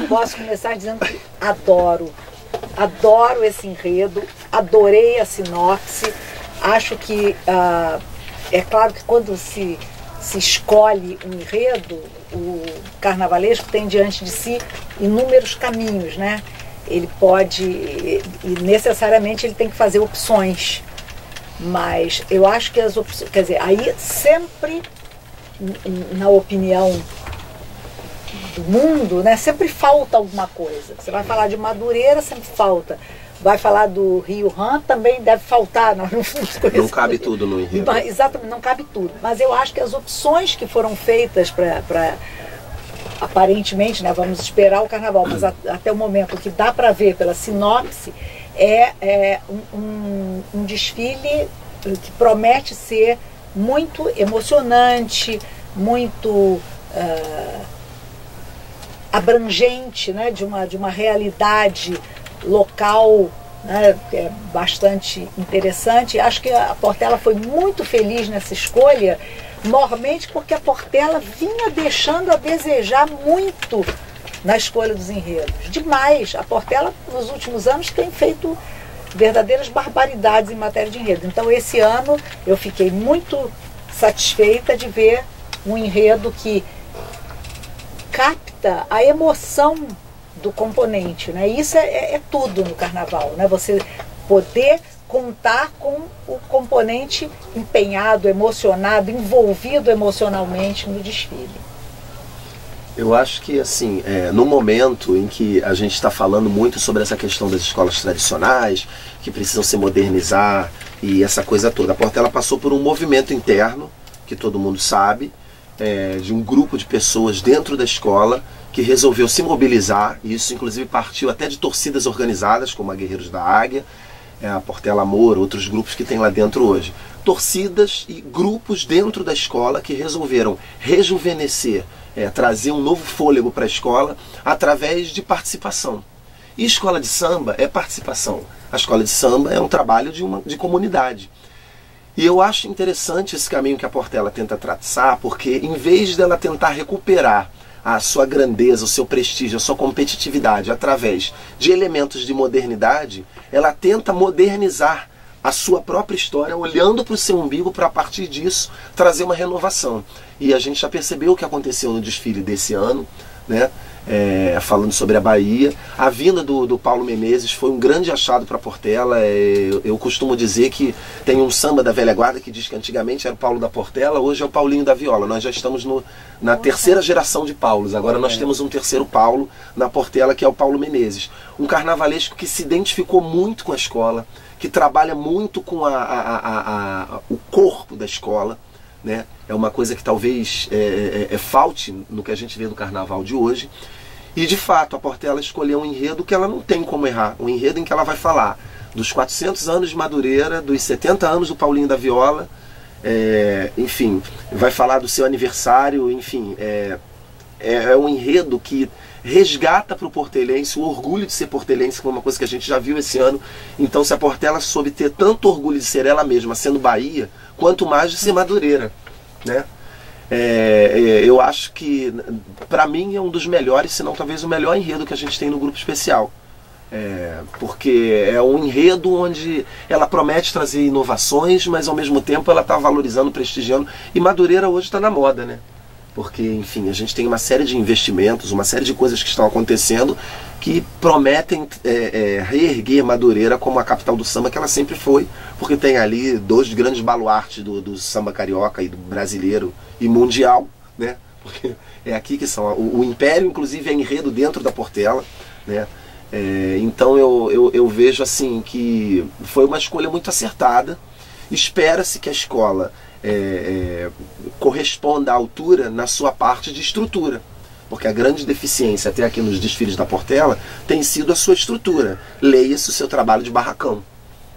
Posso começar dizendo que adoro. Adoro esse enredo, adorei a sinopse. Acho que, é claro que quando se escolhe um enredo, o carnavalesco tem diante de si inúmeros caminhos, né? Ele pode, e necessariamente ele tem que fazer opções. Mas eu acho que as opções, quer dizer, aí sempre, na opinião do mundo, né, sempre falta alguma coisa. Você vai falar de Madureira, sempre falta. Vai falar do Rio Rã, também deve faltar. Não cabe tudo no enredo. Exatamente, não cabe tudo. Mas eu acho que as opções que foram feitas para aparentemente, né, vamos esperar o carnaval, mas até o momento que dá para ver pela sinopse, é um desfile que promete ser muito emocionante, muito abrangente, né, de uma realidade local, né, que é bastante interessante. Acho que a Portela foi muito feliz nessa escolha, normalmente porque a Portela vinha deixando a desejar muito na escolha dos enredos. Demais. A Portela, nos últimos anos, tem feito verdadeiras barbaridades em matéria de enredo. Então, esse ano, eu fiquei muito satisfeita de ver um enredo que capta a emoção do componente, né? Isso é tudo no carnaval, né? Você poder contar com o componente empenhado, emocionado, envolvido emocionalmente no desfile. Eu acho que, assim, no momento em que a gente está falando muito sobre essa questão das escolas tradicionais, que precisam se modernizar e essa coisa toda, a Portela passou por um movimento interno, que todo mundo sabe, de um grupo de pessoas dentro da escola que resolveu se mobilizar, e isso inclusive partiu até de torcidas organizadas, como a Guerreiros da Águia, a Portela Amor, outros grupos que tem lá dentro hoje. Torcidas e grupos dentro da escola que resolveram rejuvenescer, trazer um novo fôlego para a escola através de participação. E escola de samba é participação. A escola de samba é um trabalho de comunidade. E eu acho interessante esse caminho que a Portela tenta traçar, porque em vez dela tentar recuperar a sua grandeza, o seu prestígio, a sua competitividade através de elementos de modernidade, ela tenta modernizar a sua própria história, olhando para o seu umbigo para, a partir disso, trazer uma renovação. E a gente já percebeu o que aconteceu no desfile desse ano, né? Falando sobre a Bahia. A vinda do Paulo Menezes foi um grande achado para a Portela. Eu costumo dizer que tem um samba da velha guarda que diz que antigamente era o Paulo da Portela, hoje é o Paulinho da Viola. Nós já estamos na terceira geração de Paulos. Agora nós temos um terceiro Paulo na Portela, que é o Paulo Menezes. Um carnavalesco que se identificou muito com a escola, que trabalha muito com o corpo da escola, né? É uma coisa que talvez falte no que a gente vê do carnaval de hoje. E de fato a Portela escolheu um enredo que ela não tem como errar. Um enredo em que ela vai falar dos 400 anos de Madureira, dos 70 anos do Paulinho da Viola, enfim, vai falar do seu aniversário, enfim, é um enredo que resgata para o portelense o orgulho de ser portelense, que é uma coisa que a gente já viu esse ano. Então, se a Portela soube ter tanto orgulho de ser ela mesma, sendo Bahia, quanto mais de ser Madureira, né? Eu acho que, para mim, é um dos melhores, se não talvez o melhor enredo que a gente tem no grupo especial. Porque é um enredo onde ela promete trazer inovações, mas ao mesmo tempo ela está valorizando, prestigiando. E Madureira hoje está na moda, né? Porque, enfim, a gente tem uma série de investimentos, uma série de coisas que estão acontecendo que prometem reerguer Madureira como a capital do samba que ela sempre foi, porque tem ali dois grandes baluartes do samba carioca e do brasileiro e mundial, né? Porque é aqui que são. O Império, inclusive, é enredo dentro da Portela, né? Então eu vejo assim que foi uma escolha muito acertada. Espera-se que a escola corresponda à altura na sua parte de estrutura, porque a grande deficiência até aqui nos desfiles da Portela tem sido a sua estrutura. Leia-se o seu trabalho de barracão,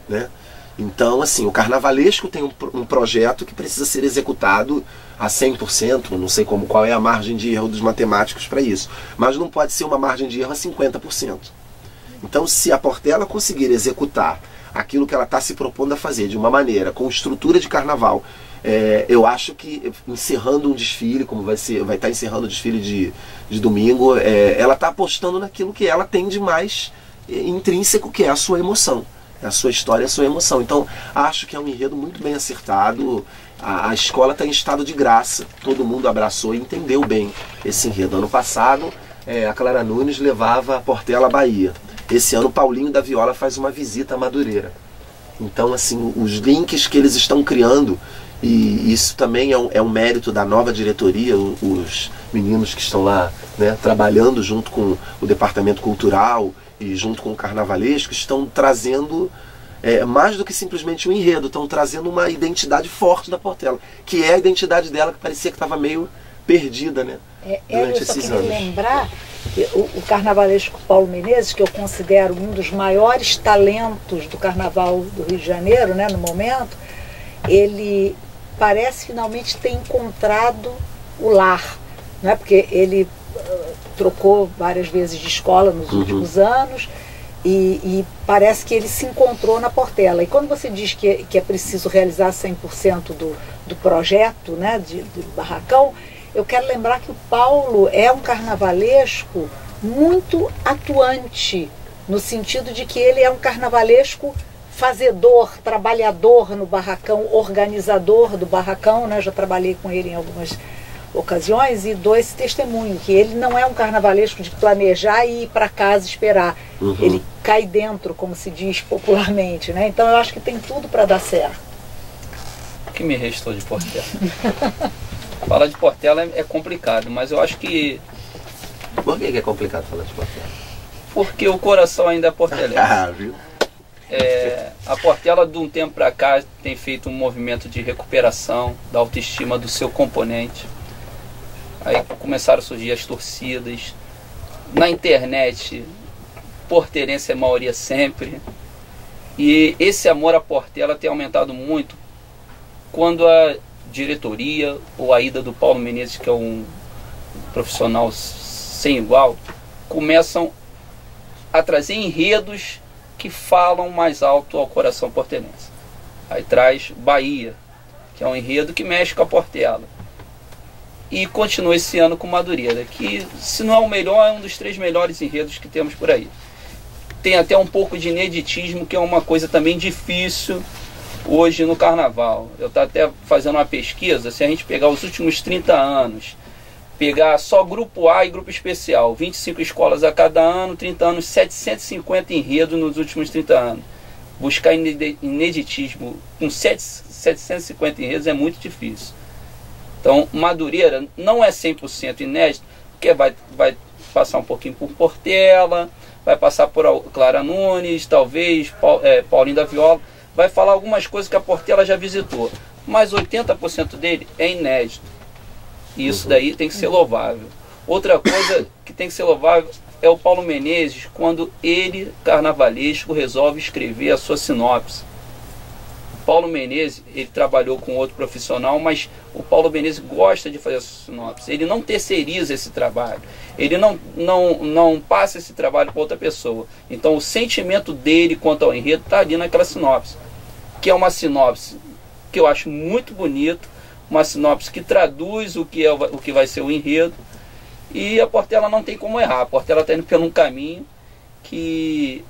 né? Então, assim, o carnavalesco tem um projeto que precisa ser executado a 100%, não sei qual é a margem de erro dos matemáticos para isso, mas não pode ser uma margem de erro a 50%. Então, se a Portela conseguir executar aquilo que ela está se propondo a fazer de uma maneira, com estrutura de carnaval, Eu acho que encerrando um desfile, como vai estar encerrando o desfile de domingo, ela está apostando naquilo que ela tem de mais intrínseco, que é a sua emoção. A sua história, a sua emoção. Então, acho que é um enredo muito bem acertado. A escola está em estado de graça. Todo mundo abraçou e entendeu bem esse enredo. Ano passado, a Clara Nunes levava a Portela à Bahia. Esse ano, Paulinho da Viola faz uma visita à Madureira. Então, assim, os links que eles estão criando, e isso também é um mérito da nova diretoria, os meninos que estão lá, né, trabalhando junto com o departamento cultural e junto com o carnavalesco, estão trazendo mais do que simplesmente um enredo, estão trazendo uma identidade forte da Portela, que é a identidade dela, que parecia que estava meio perdida, né, durante esses anos. Eu só queria lembrar que o carnavalesco Paulo Menezes, que eu considero um dos maiores talentos do carnaval do Rio de Janeiro, né, no momento, ele parece finalmente ter encontrado o lar, né, porque ele trocou várias vezes de escola nos últimos anos e parece que ele se encontrou na Portela. E quando você diz que é preciso realizar 100% do projeto, né, do barracão, eu quero lembrar que o Paulo é um carnavalesco muito atuante, no sentido de que ele é um carnavalesco fazedor, trabalhador no barracão, organizador do barracão, né? Já trabalhei com ele em algumas ocasiões e dou esse testemunho, que ele não é um carnavalesco de planejar e ir para casa esperar. Ele cai dentro, como se diz popularmente, né? Então eu acho que tem tudo para dar certo. O que me restou de Portela? Falar de Portela é complicado, mas eu acho que... Por que é complicado falar de Portela? Porque o coração ainda é portelense. Viu? A Portela, de um tempo para cá, tem feito um movimento de recuperação da autoestima do seu componente. Aí começaram a surgir as torcidas. Na internet, portelense é maioria sempre. E esse amor à Portela tem aumentado muito quando a diretoria ou a ida do Paulo Menezes, que é um profissional sem igual, começam a trazer enredos que falam mais alto ao coração portelense. Aí traz Bahia, que é um enredo que mexe com a Portela. E continua esse ano com Madureira, que se não é o melhor, é um dos 3 melhores enredos que temos por aí. Tem até um pouco de ineditismo, que é uma coisa também difícil hoje no carnaval. Eu estou até fazendo uma pesquisa, se a gente pegar os últimos 30 anos, pegar só grupo A e grupo especial, 25 escolas a cada ano, 30 anos, 750 enredos nos últimos 30 anos. Buscar ineditismo com 750 enredos é muito difícil. Então, Madureira não é 100% inédito, porque vai passar um pouquinho por Portela, vai passar por Clara Nunes, talvez Paulinho da Viola, vai falar algumas coisas que a Portela já visitou, mas 80% dele é inédito. E isso daí tem que ser louvável. Outra coisa que tem que ser louvável é o Paulo Menezes, quando ele, carnavalesco, resolve escrever a sua sinopse. O Paulo Menezes, ele trabalhou com outro profissional, mas o Paulo Menezes gosta de fazer a sua sinopse. Ele não terceiriza esse trabalho. Ele não passa esse trabalho para outra pessoa. Então o sentimento dele quanto ao enredo está ali naquela sinopse. Que é uma sinopse que eu acho muito bonito, uma sinopse que traduz o que vai ser o enredo, e a Portela não tem como errar. A Portela está indo por um caminho que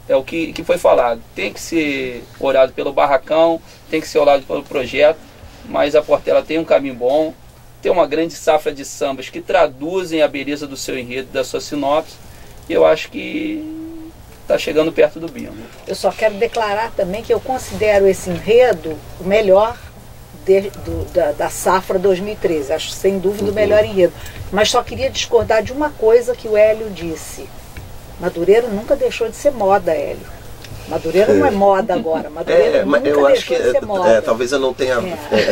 é o que foi falado. Tem que ser olhado pelo barracão, tem que ser olhado pelo projeto, mas a Portela tem um caminho bom, tem uma grande safra de sambas que traduzem a beleza do seu enredo, da sua sinopse, e eu acho que está chegando perto do bingo. Eu só quero declarar também que eu considero esse enredo o melhor da safra 2013, acho sem dúvida o melhor enredo, mas só queria discordar de uma coisa que o Hélio disse. Madureira nunca deixou de ser moda, Hélio. Madureira não é moda agora, Madureira nunca eu acho deixou de ser moda. Talvez eu não tenha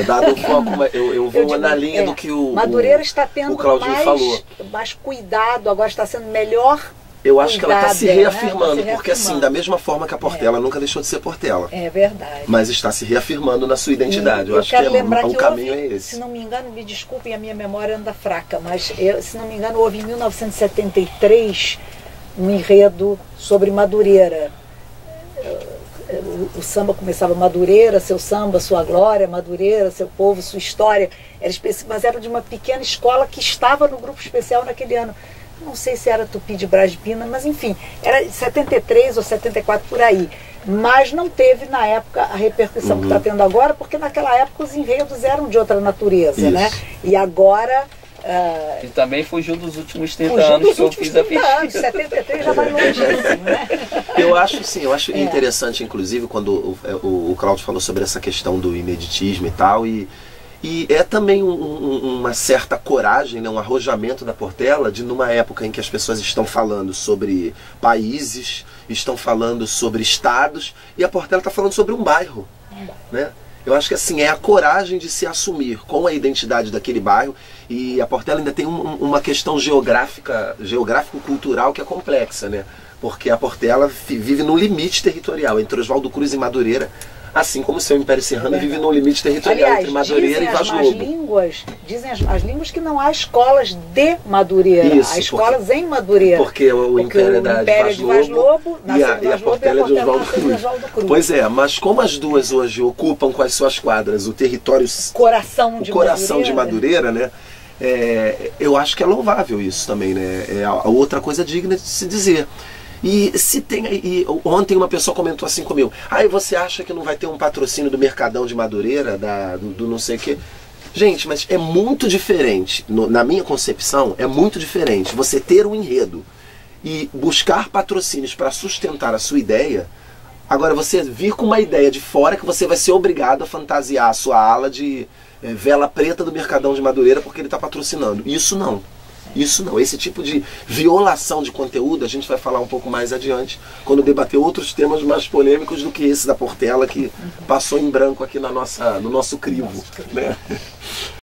dado o foco, mas eu vou na linha do que Madureira está tendo falou. mais cuidado, agora está sendo melhor. Eu acho que ela está se reafirmando, né? porque assim, da mesma forma que a Portela nunca deixou de ser Portela. É verdade. Mas está se reafirmando na sua identidade. Eu acho que o caminho é esse. Se não me engano, me desculpem, a minha memória anda fraca, mas se não me engano, houve em 1973 um enredo sobre Madureira. o samba começava Madureira, seu samba, sua glória, Madureira, seu povo, sua história. Mas era de uma pequena escola que estava no grupo especial naquele ano. Não sei se era Tupi de Braz de Pina, mas enfim, era 73 ou 74 por aí. Mas não teve na época a repercussão que está tendo agora, porque naquela época os enredos eram de outra natureza, né? E agora... E também fugiu dos últimos 30 anos que eu fiz a pesquisa. 73 já vai longíssimo, né? Eu acho interessante, inclusive, quando o Cláudio falou sobre essa questão do ineditismo e tal, e é também uma certa coragem, né, um arrojamento da Portela de, numa época em que as pessoas estão falando sobre países, estão falando sobre estados, e a Portela está falando sobre um bairro, né? Eu acho que assim, é a coragem de se assumir com a identidade daquele bairro, e a Portela ainda tem uma questão geográfico-cultural que é complexa, né? Porque a Portela vive no limite territorial entre Oswaldo Cruz e Madureira, assim como o seu Império Serrano vive no limite territorial. Aliás, entre Madureira e Vaz Lobo. Dizem as más línguas que não há escolas de Madureira, há escolas em Madureira. Porque o Império é de Vaz Lobo e a Portela é de Oswaldo Cruz. Pois é, mas como as duas hoje ocupam com as suas quadras o território, coração de Madureira, né? Eu acho que é louvável isso também, né? É a outra coisa digna de se dizer. E ontem uma pessoa comentou assim comigo: aí você acha que não vai ter um patrocínio do Mercadão de Madureira, do não sei o quê? Gente, mas é muito diferente, na minha concepção, é muito diferente você ter um enredo e buscar patrocínios para sustentar a sua ideia. Agora, você vir com uma ideia de fora que você vai ser obrigado a fantasiar a sua ala de vela preta do Mercadão de Madureira porque ele está patrocinando. Isso não. Isso não. Esse tipo de violação de conteúdo a gente vai falar um pouco mais adiante, quando debater outros temas mais polêmicos do que esse da Portela, que passou em branco aqui no nosso crivo, né?